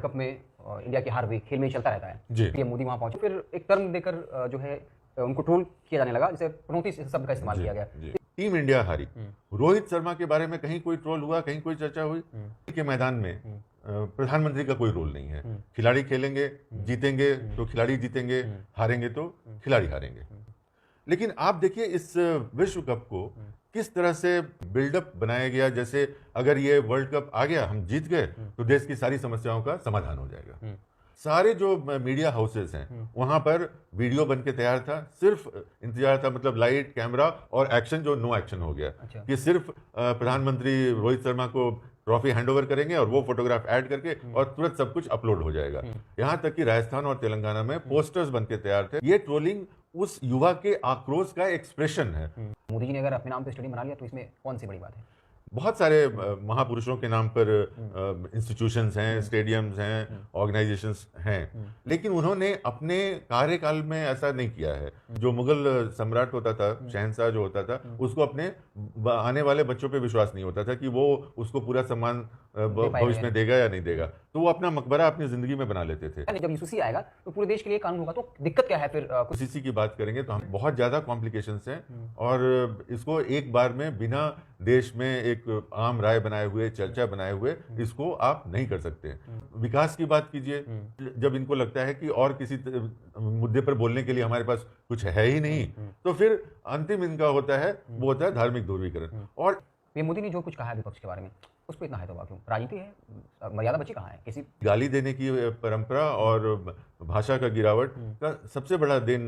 Cup में India की हार हुई, खेल में ही चलता रहता है। पीएम मोदी वहां पहुंचे, फिर एक टर्म देकर जो है उनको ट्रोल किया जाने लगा, जैसे प्रणोती शब्द का इस्तेमाल किया गया। टीम इंडिया हारी। रोहित शर्मा के बारे में कहीं कोई ट्रोल हुआ, कहीं कोई चर्चा हुई? के मैदान में प्रधानमंत्री का कोई रोल नहीं है। खिलाड़ी खेलेंगे, जीतेंगे तो खिलाड़ी जीतेंगे, हारेंगे तो खिलाड़ी हारेंगे। लेकिन आप देखिए इस विश्व कप को किस तरह से बिल्डअप बनाया गया, जैसे अगर ये वर्ल्ड कप आ गया, हम जीत गए तो देश की सारी समस्याओं का समाधान हो जाएगा। सारे जो मीडिया हाउसेस हैं वहां पर वीडियो बन के तैयार था, सिर्फ इंतजार था, मतलब लाइट, कैमरा और एक्शन, जो नो एक्शन हो गया। कि सिर्फ प्रधानमंत्री रोहित शर्मा को ट्रॉफी हैंडओवर करेंगे और वो फोटोग्राफ ऐड करके और तुरंत सब कुछ अपलोड हो जाएगा। यहां तक कि राजस्थान और तेलंगाना में पोस्टर्स बन के तैयार थे। ये ट्रोलिंग उस युवा के आक्रोश का एक्सप्रेशन है। मोदी जी ने अगर अपने नाम पे स्टेडियम बना लिया तो इसमें कौन सी बड़ी बात है? बहुत सारे महापुरुषों के नाम पर इंस्टीट्यूशंस हैं, स्टेडियम्स हैं, ऑर्गेनाइजेशंस हैं, लेकिन उन्होंने अपने कार्यकाल में ऐसा नहीं किया है। जो मुगल सम्राट होता था, शहंशाह जो होता था, उसको अपने आने वाले बच्चों पे विश्वास नहीं होता था कि वो उसको पूरा सम्मान भविष्य में देगा या नहीं देगा, तो वो अपना मकबरा अपनी जिंदगी में बना लेते थे। जब यूसीसी आएगा तो पूरे देश के लिए कानून होगा, तो दिक्कत क्या है फिर? यूसीसी की बात करेंगे तो हम बहुत ज्यादा कॉम्प्लिकेशंस हैं और इसको एक बार में बिना देश में एक आम राय बनाए हुए, चर्चा बनाए हुए, इसको आप नहीं कर सकते। विकास की बात कीजिए, जब इनको लगता है कि और किसी मुद्दे पर बोलने के लिए हमारे पास कुछ है ही नहीं, तो फिर अंतिम इनका होता है, वो होता है धार्मिक ध्रुवीकरण। और पीएम मोदी ने जो कुछ कहा है विपक्ष के बारे में, उस पर इतना है तो क्यों? राजनीति है, मर्यादा बची कहाँ है? किसी गाली देने की परंपरा और भाषा का गिरावट का सबसे बड़ा दिन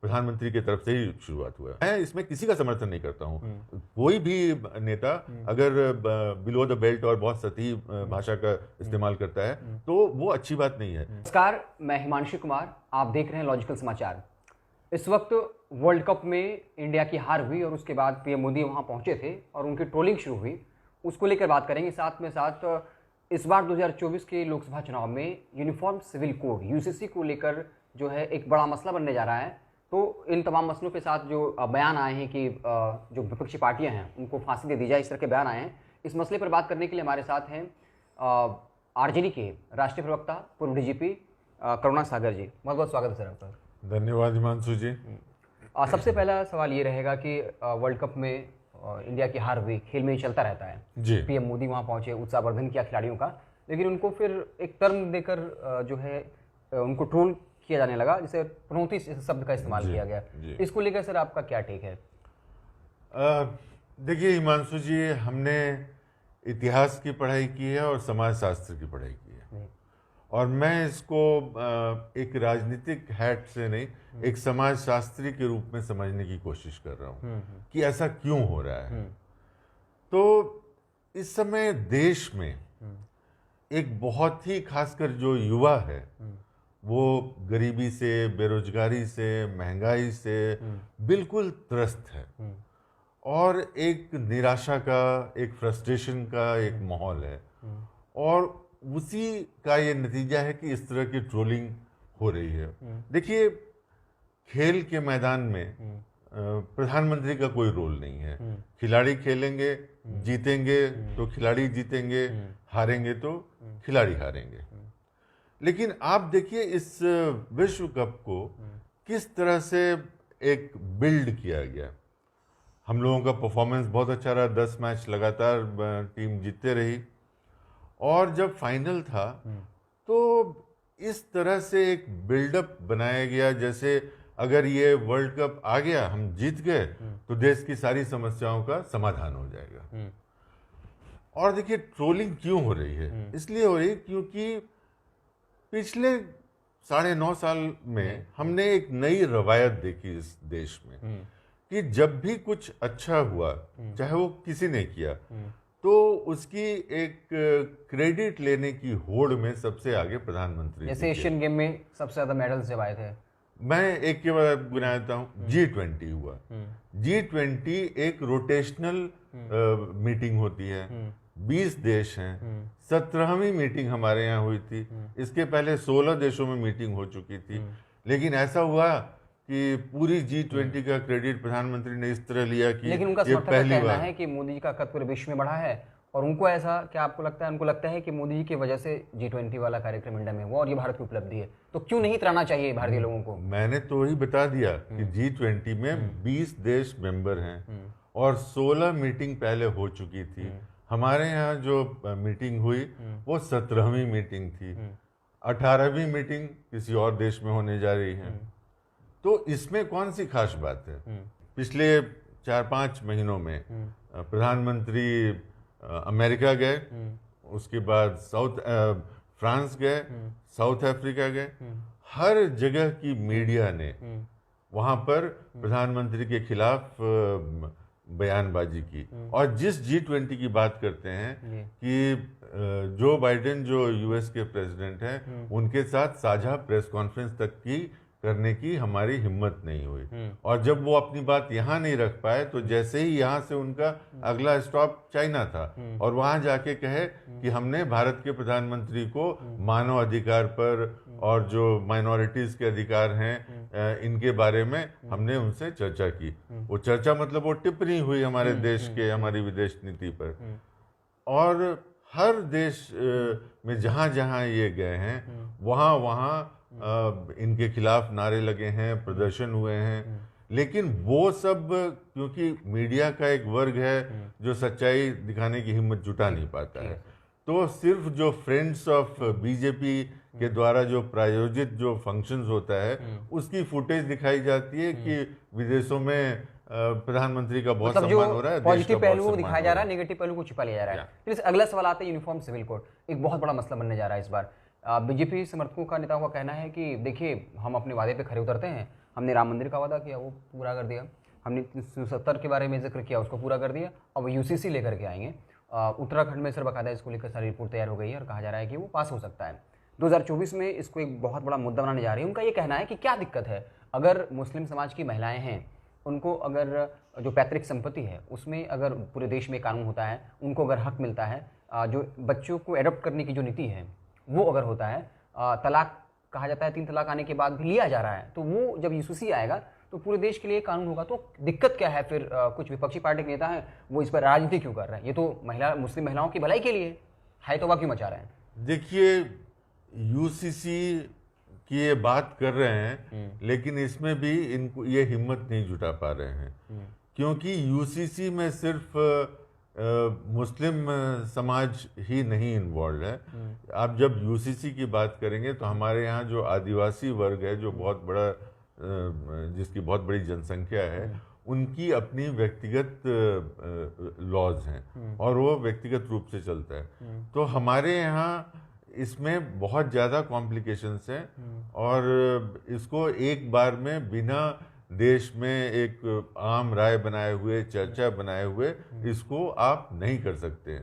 प्रधानमंत्री की तरफ से ही शुरुआत हुआ है। मैं इसमें किसी का समर्थन नहीं करता हूँ। कोई भी नेता अगर बिलो द बेल्ट और बहुत सतही भाषा का इस्तेमाल करता है तो वो अच्छी बात नहीं है। नमस्कार, मैं हिमांशु कुमार, आप देख रहे हैं लॉजिकल समाचार। इस वक्त वर्ल्ड कप में इंडिया की हार हुई और उसके बाद पीएम मोदी वहां पहुंचे थे और उनकी ट्रोलिंग शुरू हुई, उसको लेकर बात करेंगे। साथ में साथ इस बार 2024 के लोकसभा चुनाव में यूनिफॉर्म सिविल कोड यूसीसी को लेकर जो है एक बड़ा मसला बनने जा रहा है। तो इन तमाम मसलों के साथ जो बयान आए हैं कि जो विपक्षी पार्टियां हैं उनको फांसी दे दी जाए, इस तरह के बयान आए हैं। इस मसले पर बात करने के लिए हमारे साथ हैं आरजेडी के राष्ट्रीय प्रवक्ता, पूर्व डीजीपी करुणा सागर जी। बहुत बहुत स्वागत है सर आपका। धन्यवाद हिमांशु जी। सबसे पहला सवाल ये रहेगा कि वर्ल्ड कप में इंडिया की हार हुई, खेल में ही चलता रहता है। पीएम मोदी वहां पहुंचे, उत्साहवर्धन किया खिलाड़ियों का, लेकिन उनको फिर एक टर्म देकर जो है उनको ट्रोल किया जाने लगा, जिसे प्रणोती शब्द का इस्तेमाल किया गया। इसको लेकर सर आपका क्या टेक है? देखिए हिमांशु जी, हमने इतिहास की पढ़ाई की है और समाजशास्त्र की पढ़ाई की है, और मैं इसको एक राजनीतिक हैट से नहीं, एक समाजशास्त्री के रूप में समझने की कोशिश कर रहा हूँ कि ऐसा क्यों हो रहा है। तो इस समय देश में एक बहुत ही, खासकर जो युवा है, वो गरीबी से, बेरोजगारी से, महंगाई से बिल्कुल त्रस्त है और एक निराशा का, एक फ्रस्ट्रेशन का एक माहौल है, और उसी का ये नतीजा है कि इस तरह की ट्रोलिंग हो रही है। देखिए, खेल के मैदान में प्रधानमंत्री का कोई रोल नहीं है। खिलाड़ी खेलेंगे, जीतेंगे तो खिलाड़ी जीतेंगे, हारेंगे तो खिलाड़ी हारेंगे। लेकिन आप देखिए इस विश्व कप को किस तरह से एक बिल्ड किया गया। हम लोगों का परफॉर्मेंस बहुत अच्छा रहा, 10 मैच लगातार टीम जीतते रही, और जब फाइनल था तो इस तरह से एक बिल्डअप बनाया गया, जैसे अगर ये वर्ल्ड कप आ गया, हम जीत गए तो देश की सारी समस्याओं का समाधान हो जाएगा। और देखिए ट्रोलिंग क्यों हो रही है? इसलिए हो रही है क्योंकि पिछले 9.5 साल में हमने एक नई रवायत देखी इस देश में कि जब भी कुछ अच्छा हुआ, चाहे वो किसी ने किया, तो उसकी एक क्रेडिट लेने की होड़ में सबसे आगे प्रधानमंत्री। जैसे एशियन गेम में सबसे ज्यादा मेडल्स जब आए थे, मैं एक के बाद गिनाता हूँ, G20 हुआ। G20 एक रोटेशनल मीटिंग होती है, 20 देश हैं, 17वीं मीटिंग हमारे यहाँ हुई थी। इसके पहले 16 देशों में मीटिंग हो चुकी थी, लेकिन ऐसा हुआ कि पूरी G20 का क्रेडिट प्रधानमंत्री ने इस तरह लिया कि लेकिन उनका समर्थक का कहना है कि मोदी जी का कद पूरे विश्व में बढ़ा है और उनको ऐसा क्या आपको लगता है, उनको लगता है कि मोदी जी की वजह से G20 वाला कार्यक्रम इंडिया में हुआ और ये भारत की उपलब्धि है, तो क्यों नहीं त्राना चाहिए भारतीय लोगों को? मैंने तो वही बता दिया कि G20 में 20 देश मेंबर हैं और 16 मीटिंग पहले हो चुकी थी। हमारे यहाँ जो मीटिंग हुई वो 17वीं मीटिंग थी, 18वीं मीटिंग किसी और देश में होने जा रही है। तो इसमें कौन सी खास बात है? पिछले 4-5 महीनों में प्रधानमंत्री अमेरिका गए, उसके बाद फ्रांस गए, साउथ अफ्रीका गए। हर जगह की मीडिया ने वहां पर प्रधानमंत्री के खिलाफ बयानबाजी की। और जिस G20 की बात करते हैं कि जो बाइडेन जो यूएस के प्रेसिडेंट हैं, उनके साथ साझा प्रेस कॉन्फ्रेंस तक की करने की हमारी हिम्मत नहीं हुई। और जब वो अपनी बात यहाँ नहीं रख पाए तो जैसे ही यहाँ से उनका अगला स्टॉप चाइना था और वहाँ जाके कहे कि हमने भारत के प्रधानमंत्री को मानव अधिकार पर और जो माइनॉरिटीज के अधिकार हैं इनके बारे में हमने उनसे चर्चा की। वो चर्चा मतलब वो टिप्पणी हुई हमारे देश के, हमारी विदेश नीति पर। और हर देश में जहाँ जहाँ ये गए हैं वहाँ वहाँ इनके खिलाफ नारे लगे हैं, प्रदर्शन हुए हैं। लेकिन वो सब क्योंकि मीडिया का एक वर्ग है जो सच्चाई दिखाने की हिम्मत जुटा नहीं पाता है, तो सिर्फ जो फ्रेंड्स ऑफ बीजेपी के द्वारा जो प्रायोजित जो फंक्शंस होता है उसकी फुटेज दिखाई जाती है कि विदेशों में प्रधानमंत्री का बहुत मतलब सम्मान हो रहा है, पॉजिटिव पहलू दिखाया जा रहा है, नेगेटिव पहलू को छिपा लिया जा रहा है। फिर अगला सवाल आता है यूनिफॉर्म सिविल कोड, एक बहुत बड़ा मसला बनने जा रहा है इस बार। बीजेपी समर्थकों का नेताओं का कहना है कि देखिए हम अपने वादे पे खरे उतरते हैं, हमने राम मंदिर का वादा किया वो पूरा कर दिया, हमने 370 के बारे में जिक्र किया उसको पूरा कर दिया, अब यूसीसी लेकर के आएंगे। उत्तराखंड में सर बकायदा इसको लेकर सारी रिपोर्ट तैयार हो गई है और कहा जा रहा है कि वो पास हो सकता है। 2024 में इसको एक बहुत बड़ा मुद्दा बनाने जा रही है। उनका ये कहना है कि क्या दिक्कत है अगर मुस्लिम समाज की महिलाएं हैं, उनको अगर जो पैतृक संपत्ति है उसमें अगर पूरे देश में कानून होता है, उनको अगर हक मिलता है, जो बच्चों को एडॉप्ट करने की जो नीति है वो अगर होता है, तलाक कहा जाता है 3 तलाक आने के बाद भी लिया जा रहा है, तो वो जब यूसीसी आएगा तो पूरे देश के लिए कानून होगा। तो दिक्कत क्या है फिर? कुछ विपक्षी पार्टी के नेता हैं वो इस पर राजनीति क्यों कर रहे हैं? ये तो मुस्लिम महिलाओं की भलाई के लिए है, तो वह क्यों मचा रहे हैं? देखिए, यूसीसी की ये बात कर रहे हैं लेकिन इसमें भी इनको ये हिम्मत नहीं जुटा पा रहे हैं, क्योंकि यूसीसी में सिर्फ मुस्लिम समाज ही नहीं इन्वॉल्व है। आप जब यूसीसी की बात करेंगे तो हमारे यहाँ जो आदिवासी वर्ग है, जो बहुत बड़ा जिसकी बहुत बड़ी जनसंख्या है, उनकी अपनी व्यक्तिगत लॉज हैं और वो व्यक्तिगत रूप से चलता है। तो हमारे यहाँ इसमें बहुत ज़्यादा कॉम्प्लिकेशंस हैं और इसको एक बार में बिना देश में एक आम राय बनाए हुए, चर्चा बनाए हुए इसको आप नहीं कर सकते।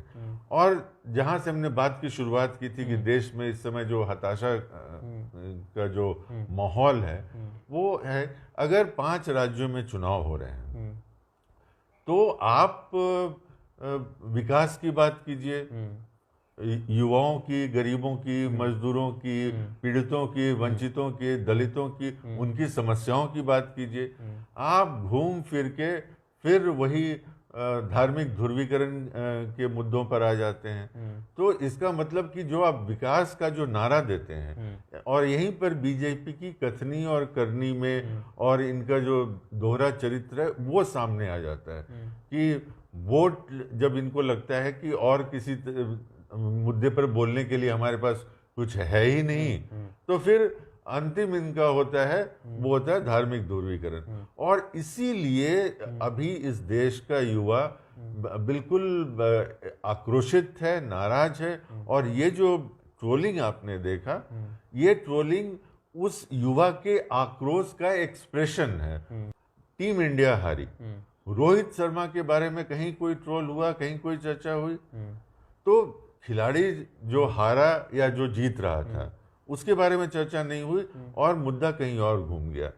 और जहाँ से हमने बात की शुरुआत की थी कि देश में इस समय जो हताशा का जो माहौल है वो है, अगर 5 राज्यों में चुनाव हो रहे हैं तो आप विकास की बात कीजिए, युवाओं की, गरीबों की, मजदूरों की, पीड़ितों की, वंचितों की, दलितों की, उनकी समस्याओं की बात कीजिए। आप घूम फिर के फिर वही धार्मिक ध्रुवीकरण के मुद्दों पर आ जाते हैं। तो इसका मतलब कि जो आप विकास का जो नारा देते हैं और यहीं पर बीजेपी की कथनी और करनी में और इनका जो दोहरा चरित्र है वो सामने आ जाता है कि वोट जब इनको लगता है कि और किसी मुद्दे पर बोलने के लिए हमारे पास कुछ है ही नहीं, तो फिर अंतिम इनका होता है वो होता है धार्मिक ध्रुवीकरण। और इसीलिए अभी इस देश का युवा बिल्कुल आक्रोशित है, नाराज है। और ये जो ट्रोलिंग आपने देखा, ये ट्रोलिंग उस युवा के आक्रोश का एक्सप्रेशन है। टीम इंडिया हारी, रोहित शर्मा के बारे में कहीं कोई ट्रोल हुआ, कहीं कोई चर्चा हुई, तो खिलाड़ी जो हारा या जो जीत रहा था उसके बारे में चर्चा नहीं हुई और मुद्दा कहीं और घूम गया।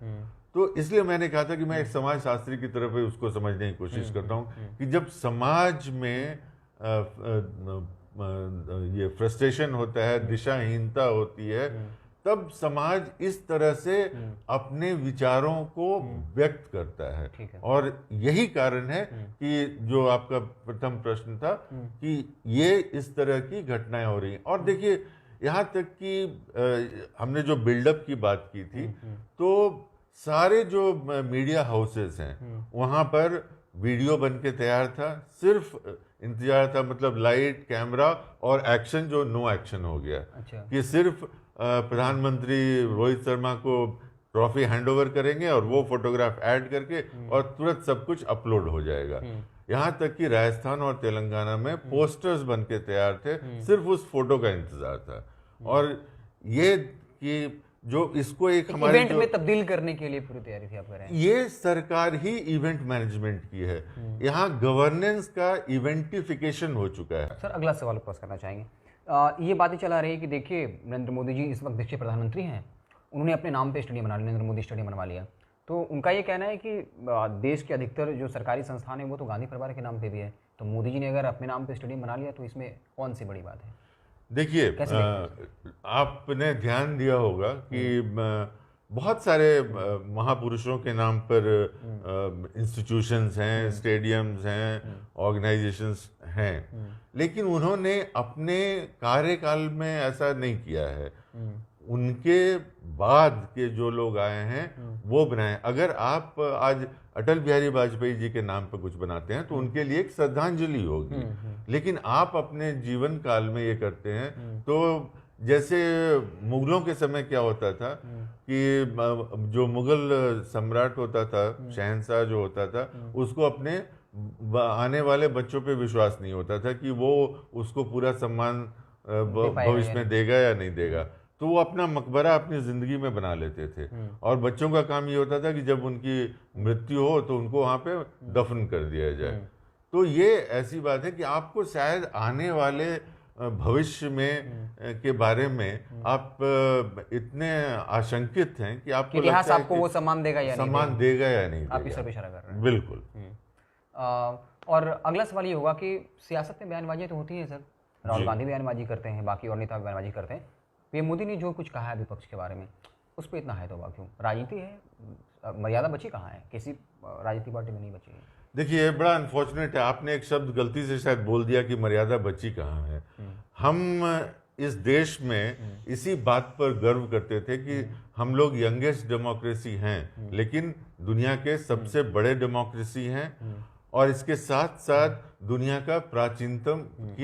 तो इसलिए मैंने कहा था कि मैं एक समाज शास्त्री की तरफ उसको समझने की कोशिश करता हूँ कि जब समाज में ये फ्रस्ट्रेशन होता है, दिशाहीनता होती है, तब समाज इस तरह से अपने विचारों को व्यक्त करता है। और यही कारण है कि जो आपका प्रथम प्रश्न था कि ये इस तरह की घटनाएं हो रही हैं। और देखिए, यहाँ तक कि हमने जो बिल्डअप की बात की थी, तो सारे जो मीडिया हाउसेस हैं वहाँ पर वीडियो बन के तैयार था, सिर्फ इंतजार था, मतलब लाइट, कैमरा और एक्शन, जो नो एक्शन हो गया। कि सिर्फ प्रधानमंत्री रोहित शर्मा को ट्रॉफी हैंडओवर करेंगे और वो फोटोग्राफ ऐड करके और तुरंत सब कुछ अपलोड हो जाएगा। यहाँ तक कि राजस्थान और तेलंगाना में पोस्टर्स बन के तैयार थे, सिर्फ उस फोटो का इंतजार था। और ये कि जो इसको एक हमारे इवेंट में तब्दील करने के लिए पूरी तैयारी थी, आप कह रहे हैं। ये सरकार ही इवेंट मैनेजमेंट की है, यहाँ गवर्नेंस का इवेंटिफिकेशन हो चुका है। सर, अगला सवाल क्रॉस करना चाहेंगे। ये बातें चला रही है कि देखिए, नरेंद्र मोदी जी इस वक्त देश के प्रधानमंत्री हैं, उन्होंने अपने नाम पे स्टेडियम बना लिया, नरेंद्र मोदी स्टेडियम बनवा लिया। तो उनका ये कहना है कि देश के अधिकतर जो सरकारी संस्थान है वो तो गांधी परिवार के नाम पे भी है, तो मोदी जी ने अगर अपने नाम पे स्टेडियम बना लिया तो इसमें कौन सी बड़ी बात है? देखिए, आपने ध्यान दिया होगा कि बहुत सारे महापुरुषों के नाम पर इंस्टीट्यूशंस हैं, स्टेडियम्स हैं, ऑर्गेनाइजेशंस हैं, लेकिन उन्होंने अपने कार्यकाल में ऐसा नहीं किया है। उनके बाद के जो लोग आए हैं वो बनाए। अगर आप आज अटल बिहारी वाजपेयी जी के नाम पर कुछ बनाते हैं तो उनके लिए एक श्रद्धांजलि होगी, लेकिन आप अपने जीवन काल में ये करते हैं तो जैसे मुगलों के समय क्या होता था कि जो मुगल सम्राट होता था, शहंशाह जो होता था, उसको अपने आने वाले बच्चों पे विश्वास नहीं होता था कि वो उसको पूरा सम्मान भविष्य में देगा या नहीं देगा, तो वो अपना मकबरा अपनी जिंदगी में बना लेते थे। और बच्चों का काम ये होता था कि जब उनकी मृत्यु हो तो उनको वहाँ पे दफन कर दिया जाए। तो ये ऐसी बात है कि आपको शायद आने वाले भविष्य में के बारे में आप इतने आशंकित हैं कि आपको इतिहास आपको वो सम्मान देगा या नहीं देगा। आप इस पर इशारा कर रहे हैं। बिल्कुल। और अगला सवाल ये होगा कि सियासत में बयानबाजियां तो होती हैं सर, राहुल गांधी बयानबाजी करते हैं, बाकी और नेता बयानबाजी करते हैं। पीएम मोदी ने जो कुछ कहा है विपक्ष के बारे में, उस पर इतना है तो क्यों? राजनीति है, मर्यादा बची कहाँ है? किसी राजनीतिक पार्टी में नहीं बची है। देखिए, बड़ा अनफॉर्चुनेट है, आपने एक शब्द गलती से शायद बोल दिया कि मर्यादा बची कहाँ है। हम इस देश में इसी बात पर गर्व करते थे कि हम लोग यंगेस्ट डेमोक्रेसी हैं, लेकिन दुनिया के सबसे बड़े डेमोक्रेसी हैं, और इसके साथ साथ दुनिया का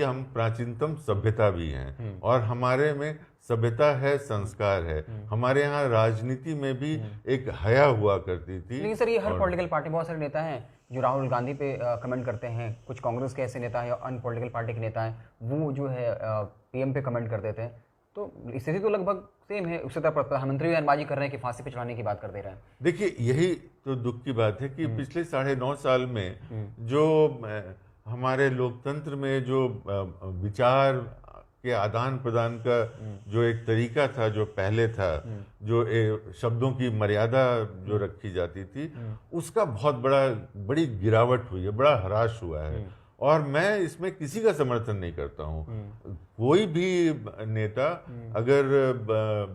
हम प्राचीनतम सभ्यता भी हैं। और हमारे में सभ्यता है, संस्कार है। हमारे यहाँ राजनीति में भी एक हया हुआ करती थी। लेकिन सर, ये हर पॉलिटिकल पार्टी, बहुत सारे नेता हैं जो राहुल गांधी पे कमेंट करते हैं, कुछ कांग्रेस के ऐसे नेता हैं, अन्य पॉलिटिकल पार्टी के नेता हैं, वो जो है पीएम पे कमेंट कर देते हैं। तो स्थिति तो लगभग सेम है। उससे तरह प्रधानमंत्री बयानबाजी कर रहे हैं कि फांसी पे चढ़ाने की बात कर दे रहे हैं। देखिए, यही तो दुख की बात है कि पिछले 9.5 साल में जो हमारे लोकतंत्र में जो विचार के आदान प्रदान का जो एक तरीका था, जो पहले था, जो शब्दों की मर्यादा जो रखी जाती थी, उसका बहुत बड़ी गिरावट हुई है, बड़ा ह्रास हुआ है। और मैं इसमें किसी का समर्थन नहीं करता हूँ। कोई भी नेता अगर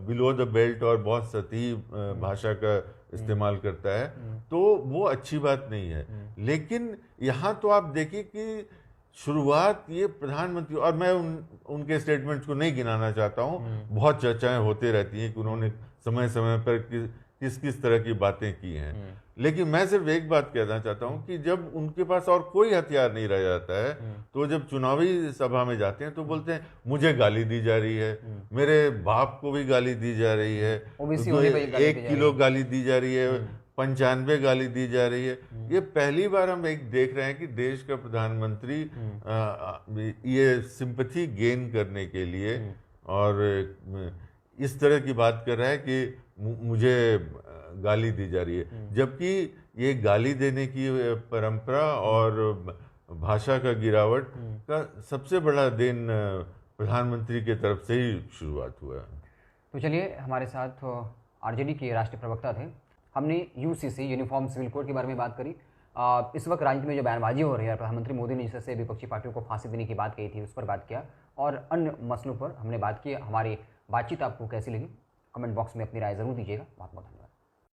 बिलो द बेल्ट और बहुत सतही भाषा का इस्तेमाल करता है तो वो अच्छी बात नहीं है। लेकिन यहाँ तो आप देखिए कि शुरुआत ये प्रधानमंत्री, और मैं उनके स्टेटमेंट्स को नहीं गिनाना चाहता हूँ, बहुत चर्चाएं होते रहती हैं कि उन्होंने समय समय पर किस किस तरह की बातें की हैं। लेकिन मैं सिर्फ एक बात कहना चाहता हूँ कि जब उनके पास और कोई हथियार नहीं रह जाता है तो जब चुनावी सभा में जाते हैं तो बोलते हैं मुझे गाली दी जा रही है, मेरे बाप को भी गाली दी जा रही है, 1 किलो गाली दी जा रही है, 95 गाली दी जा रही है। ये पहली बार हम एक देख रहे हैं कि देश का प्रधानमंत्री ये सिंपैथी गेन करने के लिए और इस तरह की बात कर रहा है कि मुझे गाली दी जा रही है, जबकि ये गाली देने की परंपरा और भाषा का गिरावट का सबसे बड़ा देन प्रधानमंत्री के तरफ से ही शुरुआत हुआ। तो चलिए, हमारे साथ आरजेडी के राष्ट्रीय प्रवक्ता थे। हमने यूसीसी, यूनिफॉर्म सिविल कोड के बारे में बात करी। इस वक्त राजनीति में जो बयानबाजी हो रही है, प्रधानमंत्री मोदी ने जिससे विपक्षी पार्टियों को फांसी देने की बात कही थी, उस पर बात किया, और अन्य मसलों पर हमने बात की। हमारी बातचीत आपको कैसी लगी कमेंट बॉक्स में अपनी राय ज़रूर दीजिएगा। बहुत बहुत धन्यवाद।